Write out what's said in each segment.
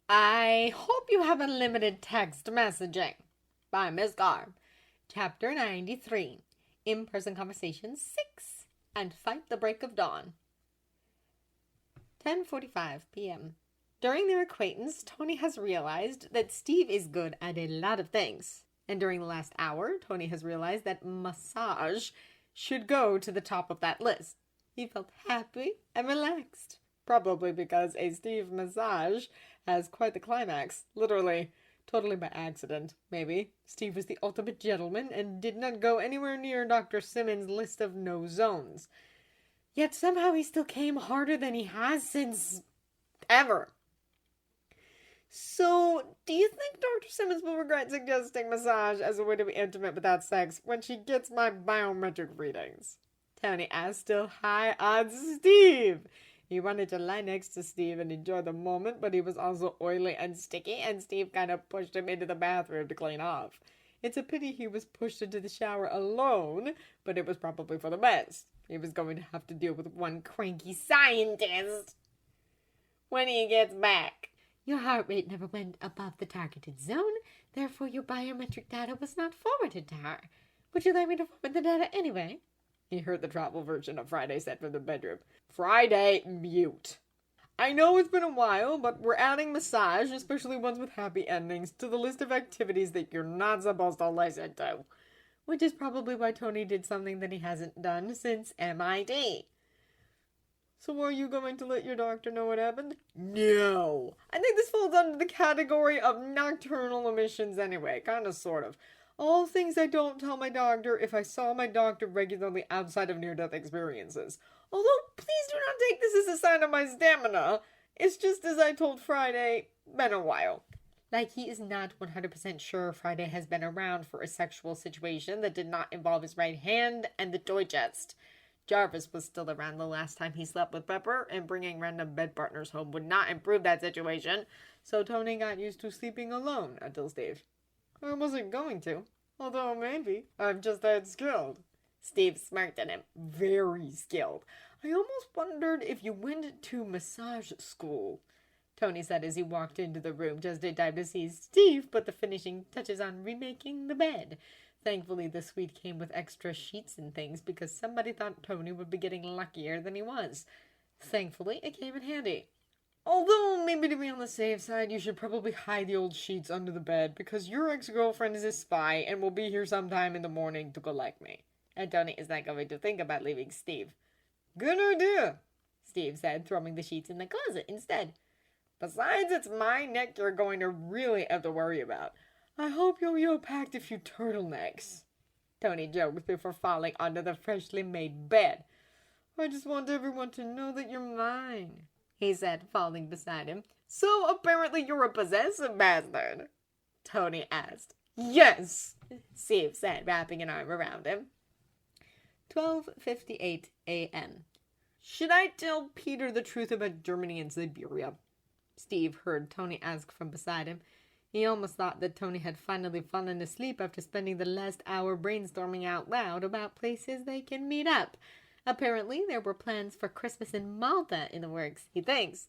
I hope you have unlimited text messaging by Miss Garb. Chapter 93 In Person Conversations 6 and Fight the Break of Dawn. 10:45 p.m. During their acquaintance, Tony has realized that Steve is good at a lot of things. And during the last hour, Tony has realized that massage should go to the top of that list. He felt happy and relaxed. Probably because a Steve massage has quite the climax. Literally, totally by accident, maybe. Steve was the ultimate gentleman and did not go anywhere near Dr. Simmons' list of no zones. Yet somehow he still came harder than he has since ever. So, do you think Dr. Simmons will regret suggesting massage as a way to be intimate without sex when she gets my biometric readings? Tony asked, still high on Steve. He wanted to lie next to Steve and enjoy the moment, but he was also oily and sticky, and Steve kind of pushed him into the bathroom to clean off. It's a pity he was pushed into the shower alone, but it was probably for the best. He was going to have to deal with one cranky scientist when he gets back. Your heart rate never went above the targeted zone, therefore your biometric data was not forwarded to her. Would you like me to forward the data anyway? He heard the travel version of Friday said from the bedroom. Friday, mute. I know it's been a while, but we're adding massage, especially ones with happy endings, to the list of activities that you're not supposed to listen to. Which is probably why Tony did something that he hasn't done since MIT. So are you going to let your doctor know what happened? No. I think this falls under the category of nocturnal emissions anyway, kind of, sort of. All things I don't tell my doctor if I saw my doctor regularly outside of near-death experiences. Although, please do not take this as a sign of my stamina. It's just as I told Friday, been a while. Like he is not 100% sure Friday has been around for a sexual situation that did not involve his right hand and the toy chest. Jarvis was still around the last time he slept with Pepper, and bringing random bed partners home would not improve that situation, so Tony got used to sleeping alone until Steve. I wasn't going to, although maybe I'm just that skilled. Steve smirked at him. Very skilled. I almost wondered if you went to massage school, Tony said as he walked into the room just in time to see Steve put the finishing touches on remaking the bed. Thankfully, the suite came with extra sheets and things because somebody thought Tony would be getting luckier than he was. Thankfully, it came in handy. Although, maybe to be on the safe side, you should probably hide the old sheets under the bed because your ex-girlfriend is a spy and will be here sometime in the morning to collect me. And Tony is not going to think about leaving Steve. Good idea, Steve said, throwing the sheets in the closet instead. Besides, it's my neck you're going to really have to worry about. I hope Yo-Yo packed a few turtlenecks, Tony joked before falling onto the freshly made bed. I just want everyone to know that you're mine, he said, falling beside him. So apparently you're a possessive bastard, Tony asked. Yes, Steve said, wrapping an arm around him. 12:58 a.m. Should I tell Peter the truth about Germany and Siberia? Steve heard Tony ask from beside him. He almost thought that Tony had finally fallen asleep after spending the last hour brainstorming out loud about places they can meet up. Apparently, there were plans for Christmas in Malta in the works, he thinks.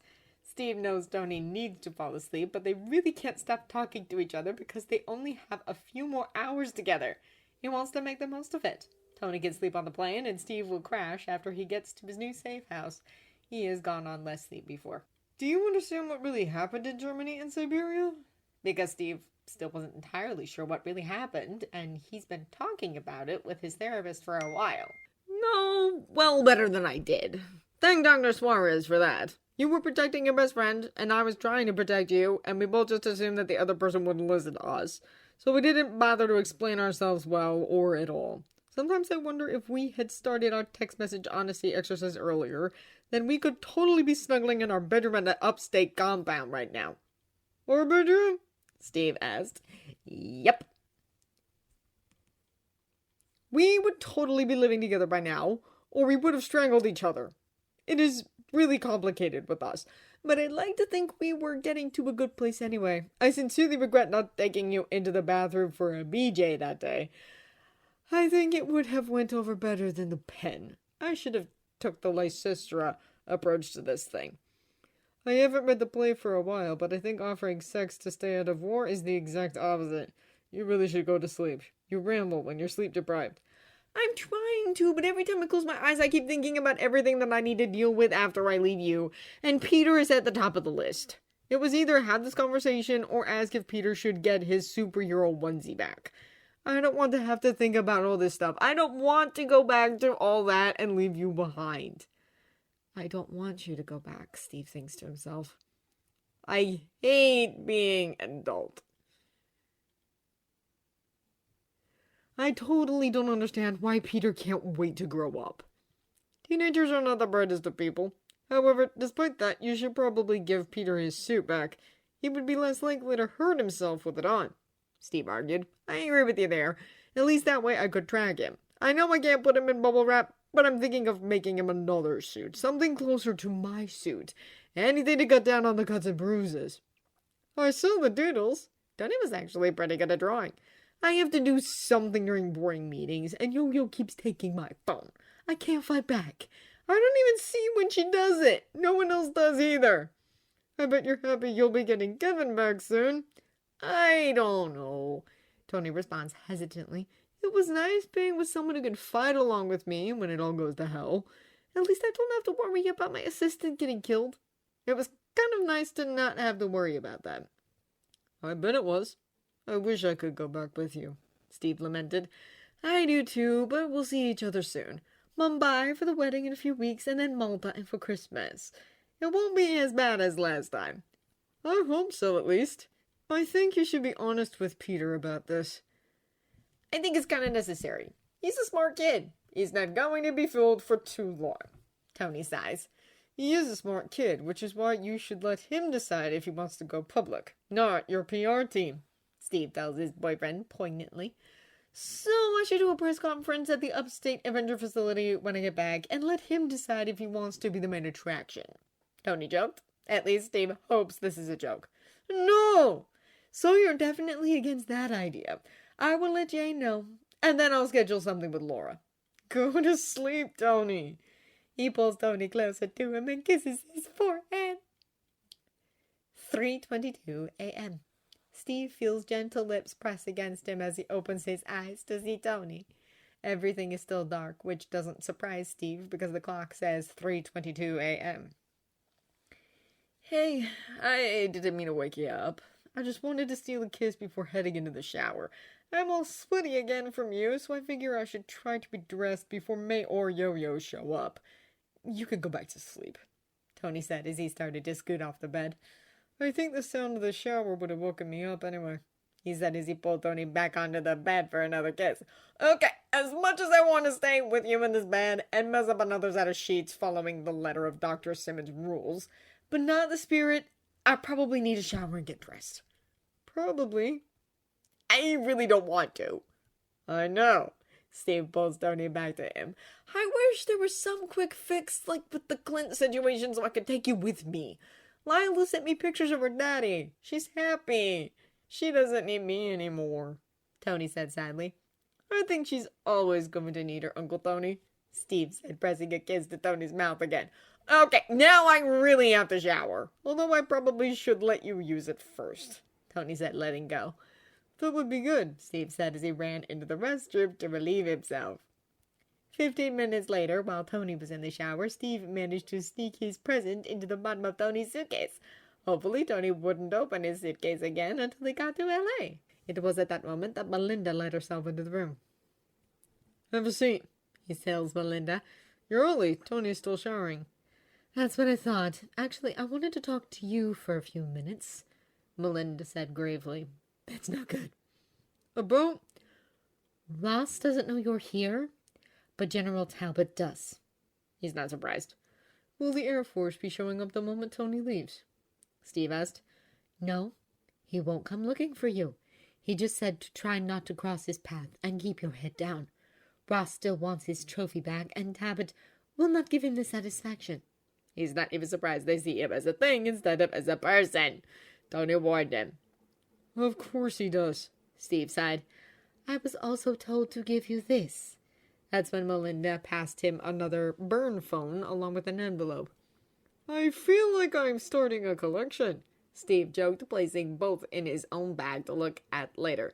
Steve knows Tony needs to fall asleep, but they really can't stop talking to each other because they only have a few more hours together. He wants to make the most of it. Tony can sleep on the plane, and Steve will crash after he gets to his new safe house. He has gone on less sleep before. Do you understand what really happened in Germany and Siberia? Because Steve still wasn't entirely sure what really happened, and he's been talking about it with his therapist for a while. No, well, better than I did. Thank Dr. Suarez for that. You were protecting your best friend, and I was trying to protect you, and we both just assumed that the other person wouldn't listen to us. So we didn't bother to explain ourselves well or at all. Sometimes I wonder if we had started our text message honesty exercise earlier, then we could totally be snuggling in our bedroom at the upstate compound right now. Our bedroom? Steve asked. Yep. We would totally be living together by now, or we would have strangled each other. It is really complicated with us, but I'd like to think we were getting to a good place anyway. I sincerely regret not taking you into the bathroom for a BJ that day. I think it would have went over better than the pen. I should have took the Lysistra approach to this thing. I haven't read the play for a while, but I think offering sex to stay out of war is the exact opposite. You really should go to sleep. You ramble when you're sleep deprived. I'm trying to, but every time I close my eyes, I keep thinking about everything that I need to deal with after I leave you, and Peter is at the top of the list. It was either have this conversation or ask if Peter should get his superhero onesie back. I don't want to have to think about all this stuff. I don't want to go back to all that and leave you behind. I don't want you to go back, Steve thinks to himself. I hate being an adult. I totally don't understand why Peter can't wait to grow up. Teenagers are not the brightest of people. However, despite that, you should probably give Peter his suit back. He would be less likely to hurt himself with it on, Steve argued. I agree with you there. At least that way I could track him. I know I can't put him in bubble wrap, but I'm thinking of making him another suit. Something closer to my suit. Anything to cut down on the cuts and bruises. I saw the doodles. Tony was actually pretty good at drawing. I have to do something during boring meetings, and Yo-Yo keeps taking my phone. I can't fight back. I don't even see when she does it. No one else does either. I bet you're happy you'll be getting Kevin back soon. I don't know, Tony responds hesitantly. It was nice being with someone who can fight along with me when it all goes to hell. At least I don't have to worry about my assistant getting killed. It was kind of nice to not have to worry about that. I bet it was. I wish I could go back with you, Steve lamented. I do too, but we'll see each other soon. Mumbai for the wedding in a few weeks, and then Malta and for Christmas. It won't be as bad as last time. I hope so, at least. I think you should be honest with Peter about this. I think it's kind of necessary. He's a smart kid. He's not going to be fooled for too long, Tony sighs. He is a smart kid, which is why you should let him decide if he wants to go public, not your PR team, Steve tells his boyfriend poignantly. So I should do a press conference at the Upstate Avenger facility when I get back and let him decide if he wants to be the main attraction. Tony joked. At least Steve hopes this is a joke. No! So you're definitely against that idea. I will let Jane know, and then I'll schedule something with Laura. Go to sleep, Tony. He pulls Tony closer to him and kisses his forehead. 3:22 a.m. Steve feels gentle lips press against him as he opens his eyes to see Tony. Everything is still dark, which doesn't surprise Steve because the clock says 3:22 a.m. Hey, I didn't mean to wake you up. I just wanted to steal a kiss before heading into the shower. I'm all sweaty again from you, so I figure I should try to be dressed before May or Yo-Yo show up. You can go back to sleep, Tony said as he started to scoot off the bed. I think the sound of the shower would have woken me up anyway, he said as he pulled Tony back onto the bed for another kiss. Okay, as much as I want to stay with you in this bed and mess up another set of sheets following the letter of Dr. Simmons' rules, but not the spirit, I probably need a shower and get dressed. Probably. I really don't want to. I know. Steve pulls Tony back to him. I wish there was some quick fix like with the Clint situation so I could take you with me. Lila sent me pictures of her daddy. She's happy. She doesn't need me anymore, Tony said sadly. I think she's always going to need her Uncle Tony, Steve said, pressing a kiss to Tony's mouth again. Okay, now I really have to shower. Although I probably should let you use it first, Tony said, letting go. That would be good, Steve said as he ran into the restroom to relieve himself. 15 minutes later, while Tony was in the shower, Steve managed to sneak his present into the bottom of Tony's suitcase. Hopefully, Tony wouldn't open his suitcase again until they got to L.A. It was at that moment that Melinda let herself into the room. Have a seat, he tells Melinda. You're early. Tony's still showering. That's what I thought. Actually, I wanted to talk to you for a few minutes, Melinda said gravely. That's not good. About? Ross doesn't know you're here, but General Talbot does. He's not surprised. Will the Air Force be showing up the moment Tony leaves? Steve asked. No, he won't come looking for you. He just said to try not to cross his path and keep your head down. Ross still wants his trophy back, and Talbot will not give him the satisfaction. He's not even surprised they see him as a thing instead of as a person, Tony warned him. Of course he does, Steve sighed. I was also told to give you this. That's when Melinda passed him another burn phone along with an envelope. I feel like I'm starting a collection, Steve joked, placing both in his own bag to look at later.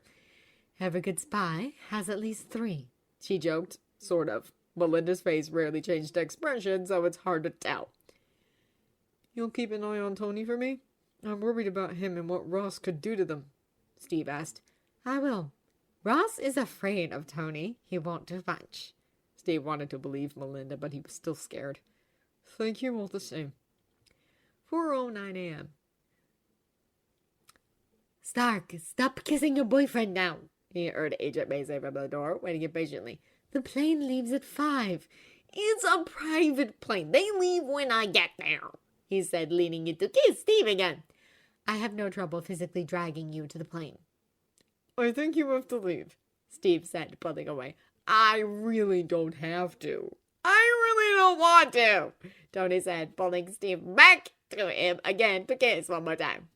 Every good spy has at least 3, she joked, sort of. Melinda's face rarely changed expression, so it's hard to tell. You'll keep an eye on Tony for me? I'm worried about him and what Ross could do to them, Steve asked. I will. Ross is afraid of Tony. He won't do much. Steve wanted to believe Melinda, but he was still scared. Thank you all the same. 4:09 a.m. Stark, stop kissing your boyfriend now, he heard Agent May say from the door, waiting impatiently. The plane leaves at 5. It's a private plane. They leave when I get there, he said, leaning in to kiss Steve again. I have no trouble physically dragging you to the plane. I think you have to leave, Steve said, pulling away. I really don't have to. I really don't want to, Tony said, pulling Steve back to him again to kiss one more time.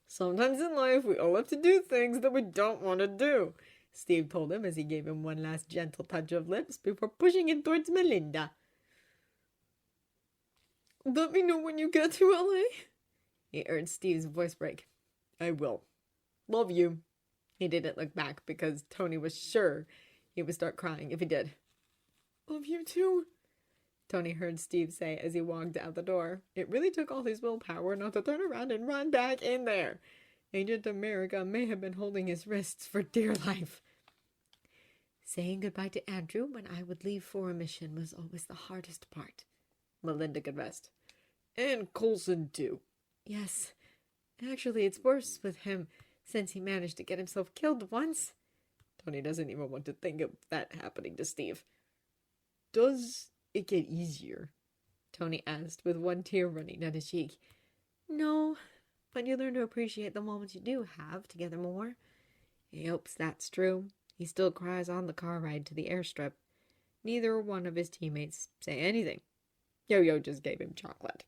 Sometimes in life we all have to do things that we don't want to do, Steve told him as he gave him one last gentle touch of lips before pushing him towards Melinda. Let me know when you get to LA, he heard Steve's voice break. I will. Love you. He didn't look back because Tony was sure he would start crying if he did. Love you too, Tony heard Steve say as he walked out the door. It really took all his willpower not to turn around and run back in there. Agent America may have been holding his wrists for dear life. Saying goodbye to Andrew when I would leave for a mission was always the hardest part, Melinda confessed. And Coulson too. Yes. Actually, it's worse with him since he managed to get himself killed once. Tony doesn't even want to think of that happening to Steve. Does it get easier? Tony asked, with one tear running down his cheek. No, but you learn to appreciate the moments you do have together more. He hopes that's true. He still cries on the car ride to the airstrip. Neither one of his teammates say anything. Yo-Yo just gave him chocolate.